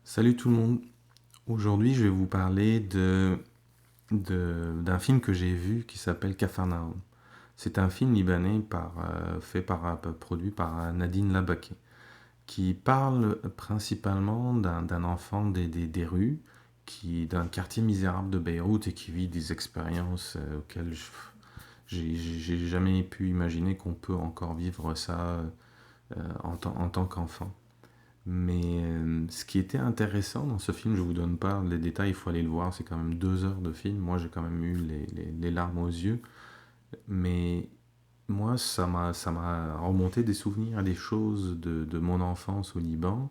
Salut tout le monde. Aujourd'hui, je vais vous parler d'un film que j'ai vu qui s'appelle Capharnaüm. C'est un film libanais produit par Nadine Labaki, qui parle principalement d'un enfant des rues, d'un quartier misérable de Beyrouth et qui vit des expériences auxquelles j'ai jamais pu imaginer qu'on peut encore vivre ça en tant qu'enfant. Mais ce qui était intéressant dans ce film, je vous donne pas les détails, il faut aller le voir, c'est quand même 2 heures de film. Moi, j'ai quand même eu les larmes aux yeux. Mais moi, ça m'a remonté des souvenirs, des choses de mon enfance au Liban,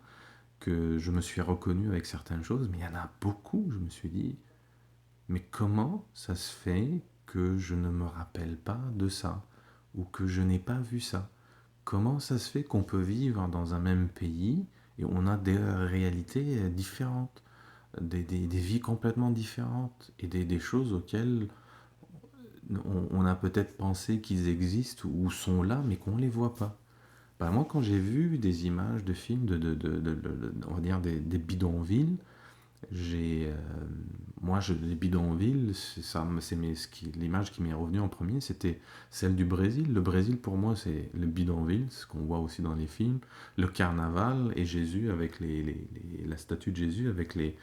que je me suis reconnu avec certaines choses. Mais il y en a beaucoup, je me suis dit, mais comment ça se fait que je ne me rappelle pas de ça? Ou que je n'ai pas vu ça? Comment ça se fait qu'on peut vivre dans un même pays et on a des réalités différentes, des vies complètement différentes et des choses auxquelles on a peut-être pensé qu'ils existent ou sont là mais qu'on ne les voit pas. Bah, moi, quand j'ai vu des images de films on va dire des bidonvilles, j'ai, les bidonvilles, l'image qui m'est revenue en premier, c'était celle du Brésil. Le Brésil, pour moi, c'est le bidonville, ce qu'on voit aussi dans les films, le carnaval et Jésus avec la statue de Jésus avec les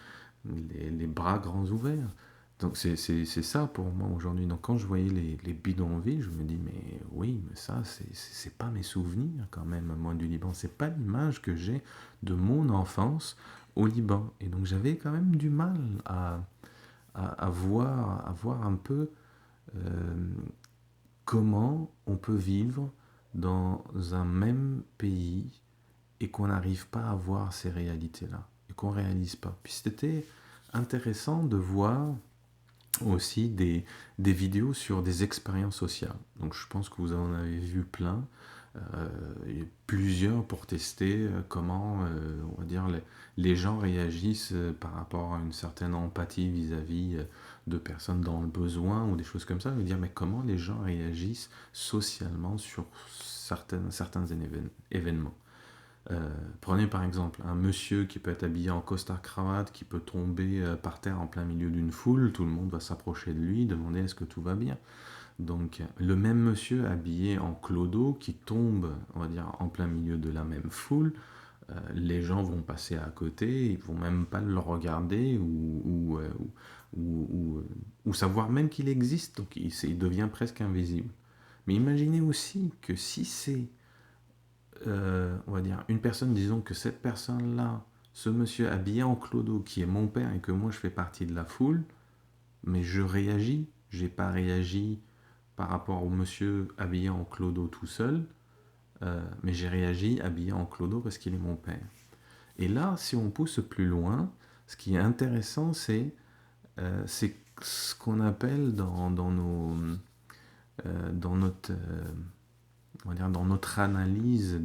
bras grands ouverts. Donc c'est ça pour moi aujourd'hui. Donc quand je voyais les bidonvilles, je me dis mais oui, mais ça c'est pas mes souvenirs quand même moi du Liban. C'est pas l'image que j'ai de mon enfance au Liban. Et donc j'avais quand même du mal à voir un peu euh, comment on peut vivre dans un même pays et qu'on n'arrive pas à voir ces réalités-là et qu'on ne réalise pas. Puis c'était intéressant de voir aussi des vidéos sur des expériences sociales. Donc je pense que vous en avez vu plein, et plusieurs pour tester comment, on va dire, les gens réagissent par rapport à une certaine empathie vis-à-vis de personnes dans le besoin ou des choses comme ça. Je veux dire, mais comment les gens réagissent socialement sur certains événements. Prenez par exemple un monsieur qui peut être habillé en costard-cravate, qui peut tomber par terre en plein milieu d'une foule, tout le monde va s'approcher de lui, demander est-ce que tout va bien. Donc le même monsieur habillé en clodo qui tombe, on va dire, en plein milieu de la même foule, les gens vont passer à côté, ils vont même pas le regarder ou savoir même qu'il existe, donc il devient presque invisible. Mais imaginez aussi que si c'est on va dire, une personne, disons que cette personne-là, ce monsieur habillé en clodo qui est mon père et que moi je fais partie de la foule, mais je réagis, j'ai pas réagi par rapport au monsieur habillé en clodo tout seul, mais j'ai réagi habillé en clodo parce qu'il est mon père. Et là, si on pousse plus loin, ce qui est intéressant, c'est ce qu'on appelle dans notre, on va dire, dans notre analyse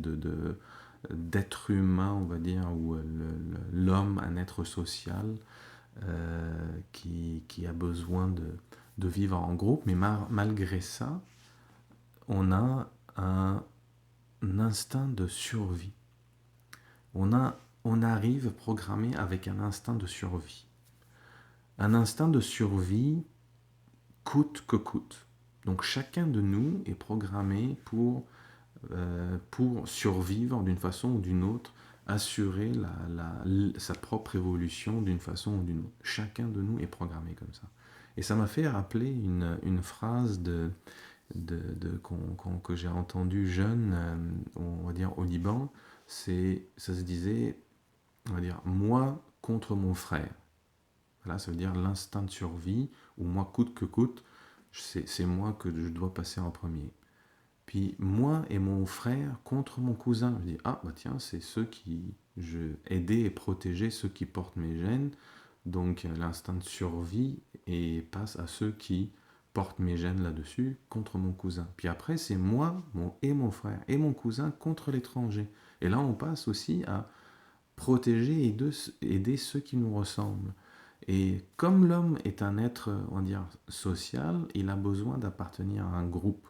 d'être humain, on va dire, ou l'homme, un être social qui a besoin de vivre en groupe, mais malgré ça, on a un instinct de survie. On, a, on arrive programmé avec un instinct de survie. Un instinct de survie coûte que coûte. Donc chacun de nous est programmé pour survivre d'une façon ou d'une autre, assurer sa propre évolution d'une façon ou d'une autre. Chacun de nous est programmé comme ça. Et ça m'a fait rappeler une phrase que j'ai entendue jeune, on va dire au Liban. Ça se disait, on va dire, moi contre mon frère. Voilà, ça veut dire l'instinct de survie, ou moi coûte que coûte, c'est moi que je dois passer en premier. Puis moi et mon frère contre mon cousin. Je dis, ah bah tiens, c'est ceux qui... Je aider et protéger ceux qui portent mes gènes. Donc l'instinct de survie et passe à ceux qui portent mes gènes là-dessus contre mon cousin. Puis après, c'est moi et mon frère et mon cousin contre l'étranger. Et là, on passe aussi à protéger et aider ceux qui nous ressemblent. Et comme l'homme est un être, on va dire, social, il a besoin d'appartenir à un groupe.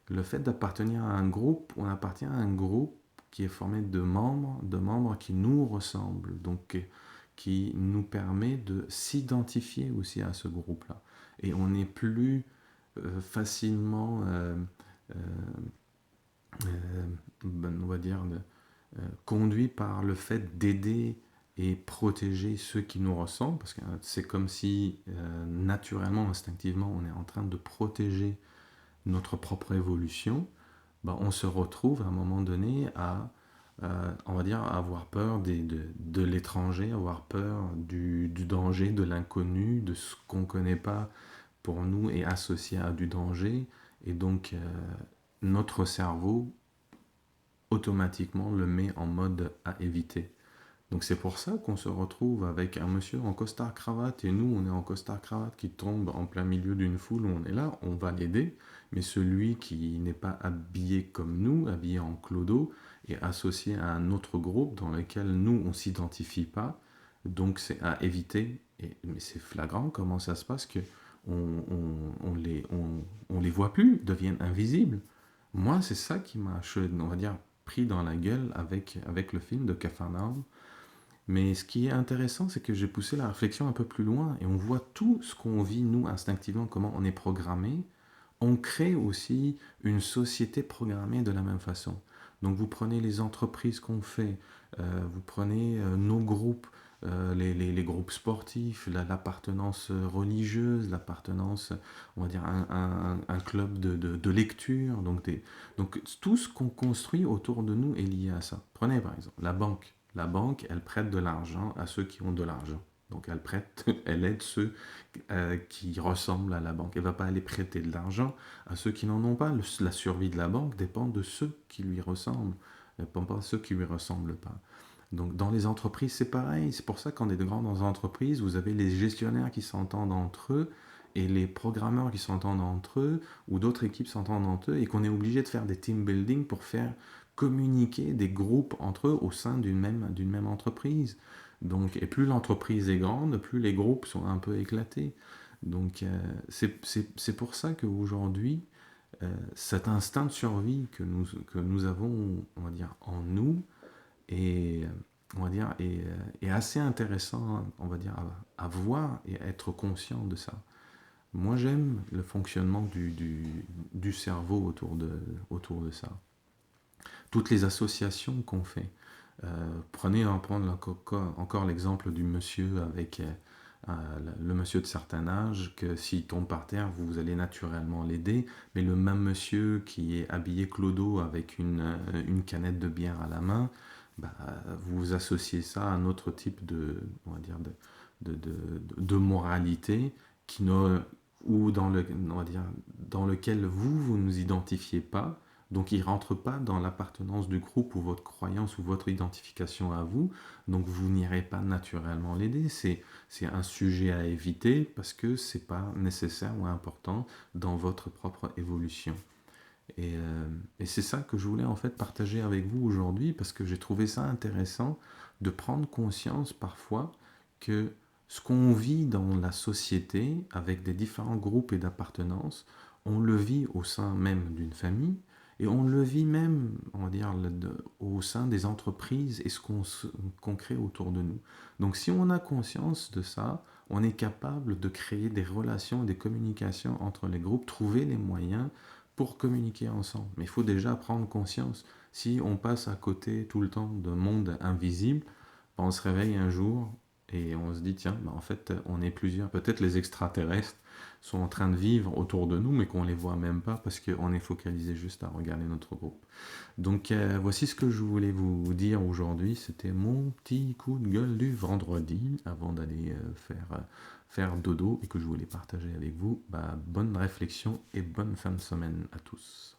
Le fait d'appartenir à un groupe, on appartient à un groupe qui est formé de membres qui nous ressemblent, donc qui nous permet de s'identifier aussi à ce groupe-là. Et on n'est plus facilement, euh, on va dire, conduit par le fait d'aider et protéger ceux qui nous ressemblent, parce que c'est comme si naturellement, instinctivement, on est en train de protéger notre propre évolution. Ben, on se retrouve à un moment donné à, on va dire, avoir peur de l'étranger, avoir peur du danger, de l'inconnu, de ce qu'on ne connaît pas pour nous est associé à du danger. Et donc, notre cerveau, automatiquement, le met en mode à éviter. Donc c'est pour ça qu'on se retrouve avec un monsieur en costard-cravate et nous on est en costard-cravate qui tombe en plein milieu d'une foule où on est là, on va l'aider, mais celui qui n'est pas habillé comme nous, habillé en clodo, est associé à un autre groupe dans lequel nous on s'identifie pas, donc c'est à éviter, mais c'est flagrant comment ça se passe que on les voit plus, deviennent invisibles. Moi c'est ça qui m'a, on va dire, pris dans la gueule avec le film de Capharnaüm. Mais ce qui est intéressant, c'est que j'ai poussé la réflexion un peu plus loin et on voit tout ce qu'on vit, nous, instinctivement, comment on est programmé. On crée aussi une société programmée de la même façon. Donc vous prenez les entreprises qu'on fait, vous prenez nos groupes, les groupes sportifs, l'appartenance religieuse, l'appartenance, on va dire, un club de lecture. Donc tout ce qu'on construit autour de nous est lié à ça. Prenez par exemple la banque. La banque, elle prête de l'argent à ceux qui ont de l'argent. Donc elle prête, elle aide ceux qui ressemblent à la banque. Elle ne va pas aller prêter de l'argent à ceux qui n'en ont pas. La survie de la banque dépend de ceux qui lui ressemblent, elle ne dépend pas de ceux qui ne lui ressemblent pas. Donc dans les entreprises, c'est pareil. C'est pour ça qu'en des grandes entreprises, vous avez les gestionnaires qui s'entendent entre eux et les programmeurs qui s'entendent entre eux, ou d'autres équipes s'entendent entre eux, et qu'on est obligé de faire des team building pour faire communiquer des groupes entre eux au sein d'une même entreprise. Donc, et plus l'entreprise est grande, plus les groupes sont un peu éclatés. Donc c'est pour ça qu'aujourd'hui, cet instinct de survie que nous avons, on va dire, en nous, est, on va dire, est assez intéressant, on va dire, à voir et à être conscient de ça. Moi, j'aime le fonctionnement du cerveau autour de ça. Toutes les associations qu'on fait. Prenez encore l'exemple du monsieur avec le monsieur de certain âge, que s'il tombe par terre, vous allez naturellement l'aider, mais le même monsieur qui est habillé clodo avec une canette de bière à la main, bah, vous associez ça à un autre type on va dire de moralité qui ne, ou on va dire, dans lequel vous ne vous identifiez pas. Donc il ne rentre pas dans l'appartenance du groupe ou votre croyance ou votre identification à vous. Donc vous n'irez pas naturellement l'aider. C'est un sujet à éviter parce que ce n'est pas nécessaire ou important dans votre propre évolution. Et c'est ça que je voulais en fait partager avec vous aujourd'hui parce que j'ai trouvé ça intéressant de prendre conscience parfois que ce qu'on vit dans la société avec des différents groupes et d'appartenance, on le vit au sein même d'une famille, et on le vit même, on va dire, au sein des entreprises et ce qu'on crée autour de nous. Donc si on a conscience de ça, on est capable de créer des relations, des communications entre les groupes, trouver les moyens pour communiquer ensemble. Mais il faut déjà prendre conscience. Si on passe à côté tout le temps d'un monde invisible, on se réveille un jour et on se dit, tiens, bah en fait, on est plusieurs. Peut-être les extraterrestres sont en train de vivre autour de nous, mais qu'on ne les voit même pas parce qu'on est focalisé juste à regarder notre groupe. Donc voici ce que je voulais vous dire aujourd'hui. C'était mon petit coup de gueule du vendredi avant d'aller faire dodo et que je voulais partager avec vous. Bah, bonne réflexion et bonne fin de semaine à tous.